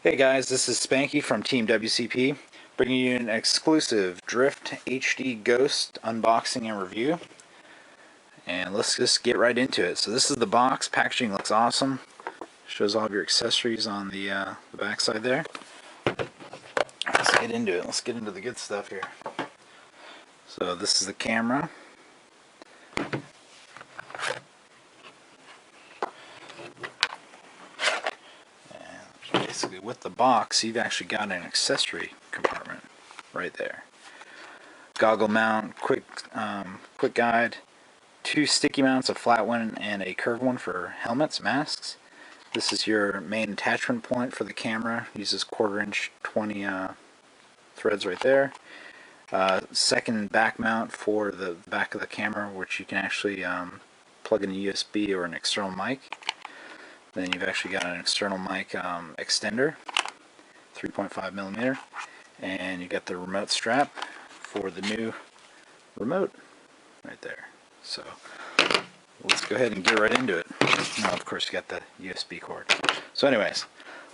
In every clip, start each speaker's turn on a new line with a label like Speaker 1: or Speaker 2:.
Speaker 1: Hey guys, this is Spanky from Team WCP, bringing you an exclusive Drift HD Ghost unboxing and review. And let's just get right into it. So this is the box. Packaging looks awesome. Shows all of your accessories on the back side there. Let's get into it. Let's get into the good stuff here. So this is the camera. Basically, with the box, you've actually got an accessory compartment right there. Goggle mount, quick guide, 2 sticky mounts, a flat one and a curved one for helmets, masks. This is your main attachment point for the camera. Uses 1/4 inch 20 threads right there. Second back mount for the back of the camera, which you can actually plug in a USB or an external mic. Then you've actually got an external mic extender, 3.5 millimeter, and you got the remote strap for the new remote right there. So let's go ahead and get right into it. Now, of course, you got the USB cord. So anyways,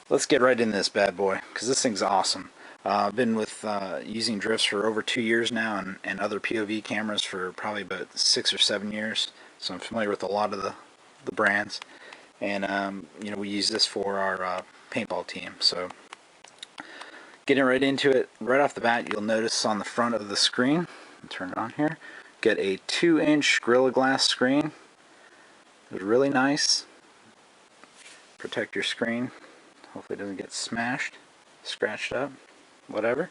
Speaker 1: let's get right into this bad boy, because this thing's awesome. I've been with using drifts for over 2 years now, and other POV cameras for probably about 6 or 7 years. So I'm familiar with a lot of the brands. And you know, we use this for our paintball team. So getting right into it, right off the bat, you'll notice on the front of the screen, I'll turn it on here, get a 2-inch Gorilla Glass screen. It's really nice. Protect your screen. Hopefully it doesn't get smashed, scratched up, whatever.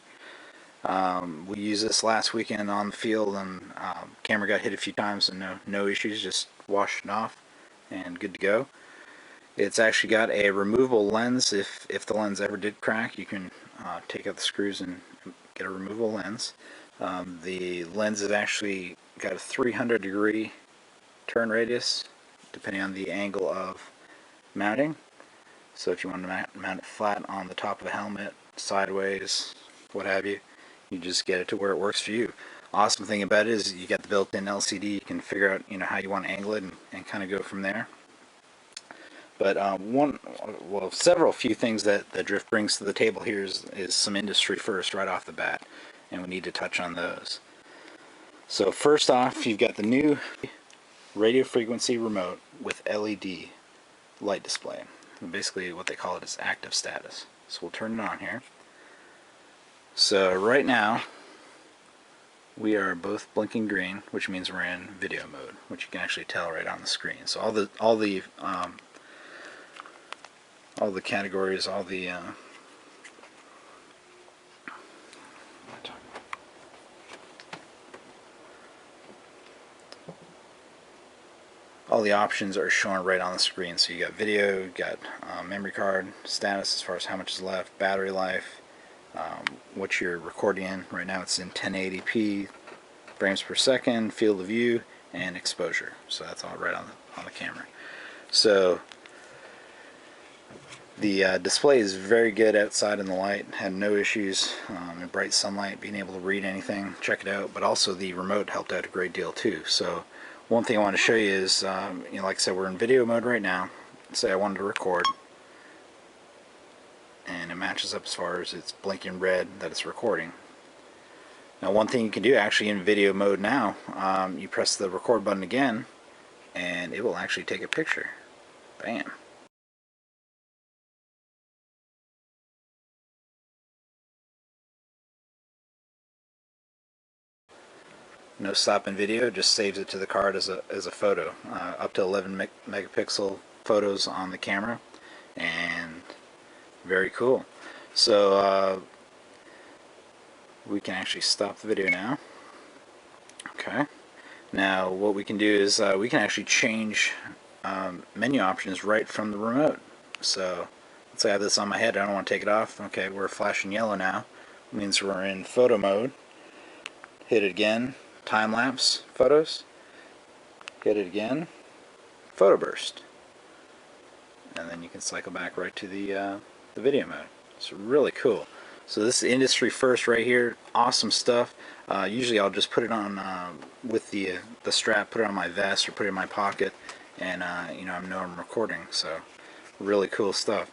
Speaker 1: We used this last weekend on the field, and camera got hit a few times and no issues, just washed it off and good to go. It's actually got a removable lens. If the lens ever did crack, you can take out the screws and get a removable lens. The lens has actually got a 300-degree turn radius, depending on the angle of mounting. So if you want to mount it flat on the top of a helmet, sideways, what have you, you just get it to where it works for you. Awesome thing about it is you got the built-in LCD. You can figure out how you want to angle it and kind of go from there. But several few things that the Drift brings to the table here is some industry first right off the bat, and we need to touch on those. So first off, you've got the new radio frequency remote with LED light display. And basically what they call it is active status. So we'll turn it on here. So right now we are both blinking green, which means we're in video mode, which you can actually tell right on the screen. So all the categories, all the options are shown right on the screen. So you got video, you got memory card, status as far as how much is left, battery life, what you're recording in. Right now it's in 1080p frames per second, field of view, and exposure. So that's all right on the camera. So the display is very good outside in the light. Had no issues in bright sunlight being able to read anything. Check it out. But also the remote helped out a great deal too. So one thing I want to show you is, like I said, we're in video mode right now. Say I wanted to record, and it matches up as far as it's blinking red that it's recording. Now one thing you can do actually in video mode now, you press the record button again, and it will actually take a picture. Bam. No stopping video, just saves it to the card as a photo. Up to 11 megapixel photos on the camera, and very cool. So we can actually stop the video now. Okay. Now what we can do is we can actually change menu options right from the remote. So let's say I have this on my head. I don't want to take it off. Okay, we're flashing yellow now. It means we're in photo mode. Hit it again. Time lapse photos. Hit it again. Photo burst. And then you can cycle back right to the video mode. It's really cool. So this is industry first right here. Awesome stuff. Usually I'll just put it on with the strap, put it on my vest or put it in my pocket, and I know I'm recording. So really cool stuff.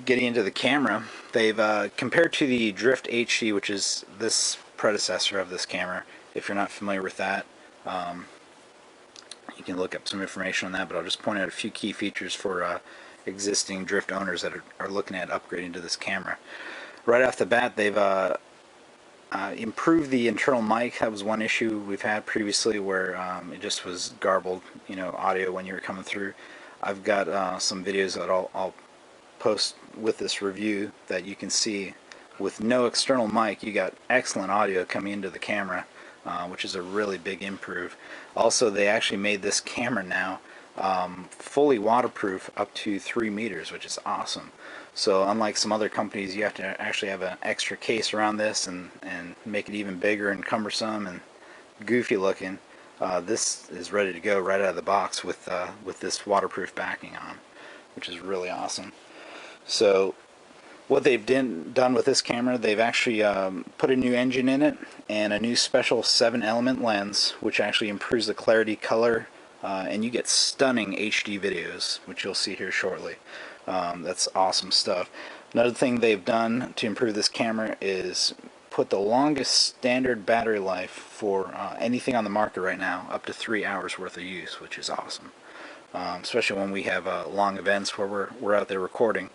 Speaker 1: Getting into the camera, they've compared to the Drift HD, which is this predecessor of this camera. If you're not familiar with that, you can look up some information on that, but I'll just point out a few key features for existing Drift owners that are looking at upgrading to this camera. Right off the bat, they've improved the internal mic. That was one issue we've had previously where it just was garbled, audio when you were coming through. I've got some videos that I'll post with this review that you can see with no external mic. You got excellent audio coming into the camera, which is a really big improve. Also, they actually made this camera now fully waterproof up to 3 meters, which is awesome. So unlike some other companies, you have to actually have an extra case around this and make it even bigger and cumbersome and goofy looking. This is ready to go right out of the box with this waterproof backing on, which is really awesome. So what they've done with this camera, they've actually put a new engine in it and a new special 7-element lens, which actually improves the clarity, color, and you get stunning HD videos, which you'll see here shortly. That's awesome stuff. Another thing they've done to improve this camera is put the longest standard battery life for anything on the market right now up to 3 hours worth of use, which is awesome. Especially when we have long events where we're out there recording.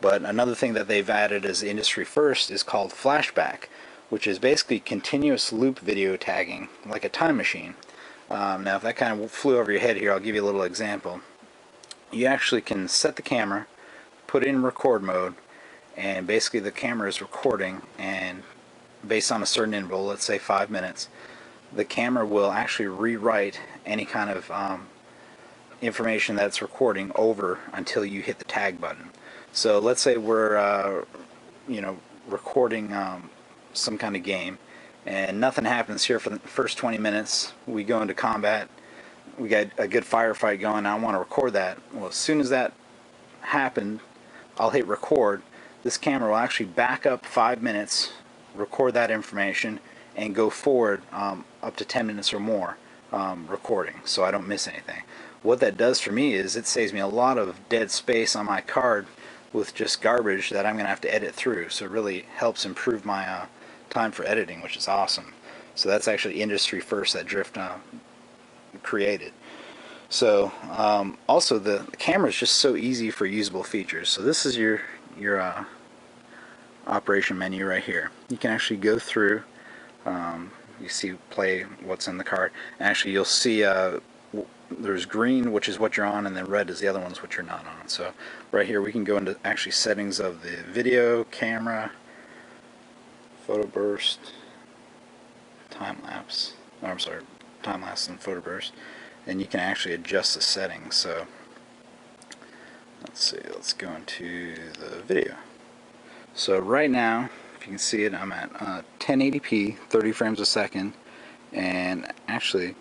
Speaker 1: But another thing that they've added as industry first is called flashback, which is basically continuous loop video tagging, like a time machine. Now if that kind of flew over your head here, I'll give you a little example. You actually can set the camera, put it in record mode, and basically the camera is recording, and based on a certain interval, let's say 5 minutes, the camera will actually rewrite any kind of information that's recording over until you hit the tag button. So let's say we're recording some kind of game and nothing happens here for the first 20 minutes. We go into combat, we got a good firefight going, I want to record that. Well, as soon as that happened, I'll hit record. This camera will actually back up 5 minutes, record that information, and go forward up to 10 minutes or more recording, so I don't miss anything. What that does for me is it saves me a lot of dead space on my card with just garbage that I'm going to have to edit through. So it really helps improve my time for editing, which is awesome. So that's actually industry first that Drift created. So also the camera is just so easy for usable features. So this is your operation menu right here. You can actually go through, you see play what's in the card, and actually you'll see there's green, which is what you're on, and then red is the other ones which you're not on. So right here we can go into actually settings of the video, camera, photo burst, time lapse, time lapse and photo burst, and you can actually adjust the settings. So let's see, let's go into the video. So right now, if you can see it, I'm at 1080p, 30 frames a second, and actually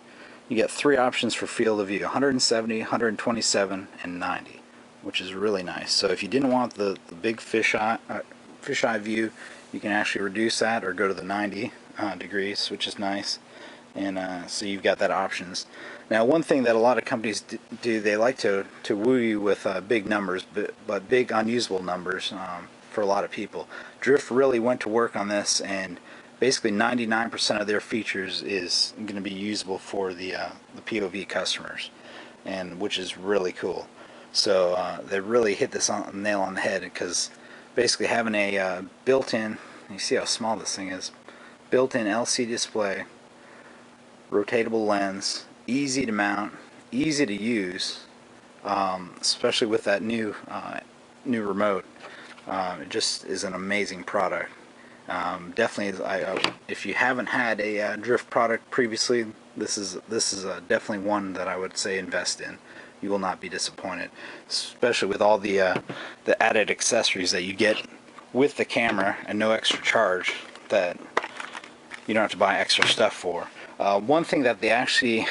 Speaker 1: you get 3 options for field of view: 170, 127, and 90, which is really nice. So if you didn't want the big fisheye view, you can actually reduce that or go to the 90 degrees, which is nice. And so you've got that options. Now, one thing that a lot of companies do, they like to woo you with big numbers, but big unusable numbers for a lot of people. Drift really went to work on this, and basically 99% of their features is going to be usable for the POV customers, and which is really cool. So they really hit this nail on the head, because basically having a built-in, you see how small this thing is, built-in LCD display, rotatable lens, easy to mount, easy to use, especially with that new remote. It just is an amazing product. Definitely, if you haven't had a Drift product previously, this is definitely one that I would say invest in. You will not be disappointed, especially with all the added accessories that you get with the camera and no extra charge that you don't have to buy extra stuff for. One thing that they actually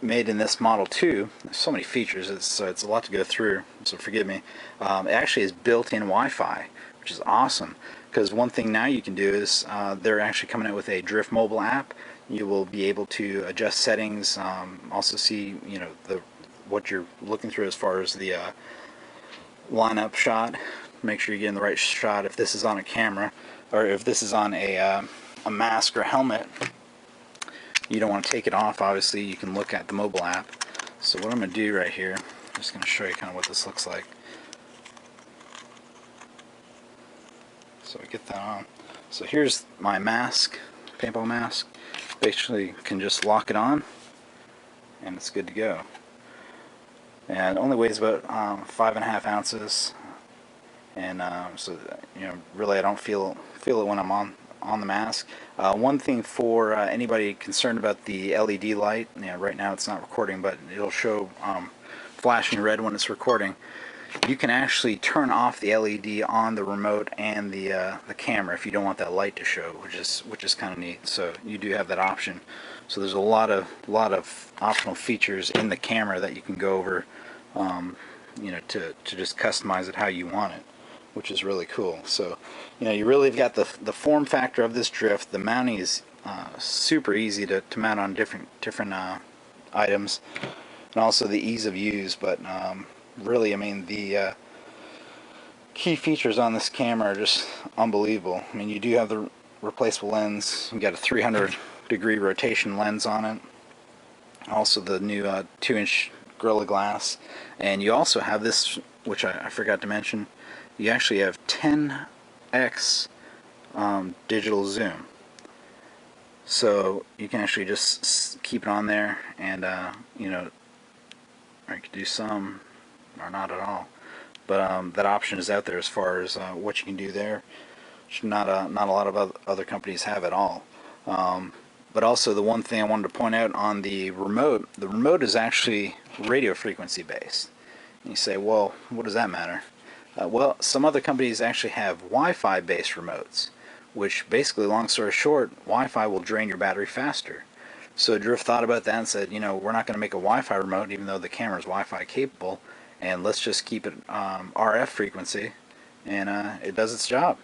Speaker 1: made in this model too, there's so many features, it's a lot to go through, so forgive me. It actually is built-in Wi-Fi, which is awesome. Because one thing now you can do is they're actually coming out with a Drift mobile app. You will be able to adjust settings, also see what you're looking through as far as the lineup shot. Make sure you're getting the right shot if this is on a camera, or if this is on a mask or helmet. You don't want to take it off. Obviously, you can look at the mobile app. So what I'm going to do right here, I'm just going to show you kind of what this looks like. So I get that on. So here's my mask, paintball mask. Basically, can just lock it on, and it's good to go. And it only weighs about 5.5 ounces. And so really, I don't feel it when I'm on the mask. One thing for anybody concerned about the LED light, right now it's not recording, but it'll show flashing red when it's recording. You can actually turn off the LED on the remote and the camera if you don't want that light to show, which is kind of neat. So you do have that option. So there's a lot of optional features in the camera that you can go over, to just customize it how you want it, which is really cool. So you really have got the form factor of this drift. The mounting is super easy to mount on different items, and also the ease of use. But really, I mean, the key features on this camera are just unbelievable. I mean, you do have the replaceable lens. You got a 300-degree rotation lens on it. Also the new 2-inch Gorilla Glass, and you also have this, which I forgot to mention. You actually have 10x digital zoom, so you can actually just keep it on there, and or you could do some or not at all. But that option is out there as far as what you can do there, which not a lot of other companies have at all. But also, the one thing I wanted to point out on the remote is actually radio frequency based. And you say, well, what does that matter? Well, some other companies actually have Wi-Fi based remotes, which basically, long story short, Wi-Fi will drain your battery faster. So Drift thought about that and said, we're not going to make a Wi-Fi remote, even though the camera is Wi-Fi capable, and let's just keep it RF frequency, and it does its job.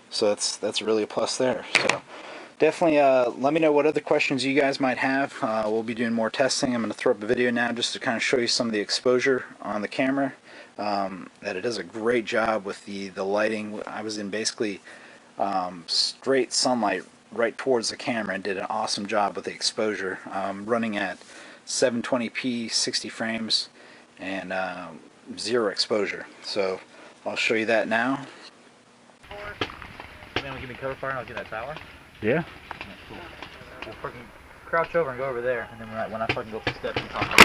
Speaker 1: So that's really a plus there. So definitely let me know what other questions you guys might have. We'll be doing more testing. I'm going to throw up a video now just to kind of show you some of the exposure on the camera. That it does a great job with the lighting. I was in basically straight sunlight right towards the camera and did an awesome job with the exposure. Running at 720p, 60 frames, and zero exposure. So I'll show you that now.
Speaker 2: Man, give me cover fire and I'll get that tower.
Speaker 1: Yeah.
Speaker 2: Cool. We'll fucking crouch over and go over there, and then when I fucking go up the steps and talk.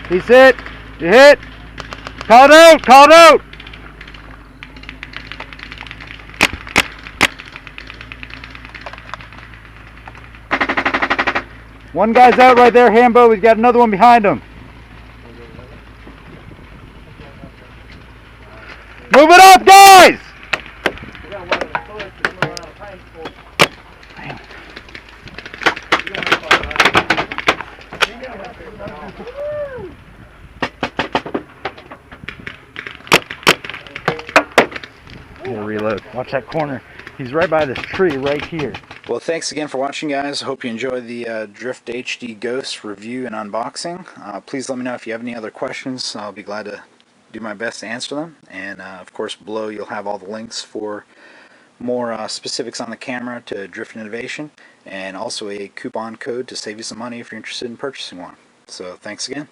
Speaker 3: He's hit. You hit. Called out. Called out. One guy's out right there, Hambo. He's got another one behind him. Move it up, guys! We'll reload. Watch that corner. He's right by this tree right here.
Speaker 1: Well, thanks again for watching, guys. Hope you enjoyed the Drift HD Ghost review and unboxing. Please let me know if you have any other questions. I'll be glad to do my best to answer them. And of course, below you'll have all the links for more specifics on the camera to Drift Innovation, and also a coupon code to save you some money if you're interested in purchasing one. So thanks again.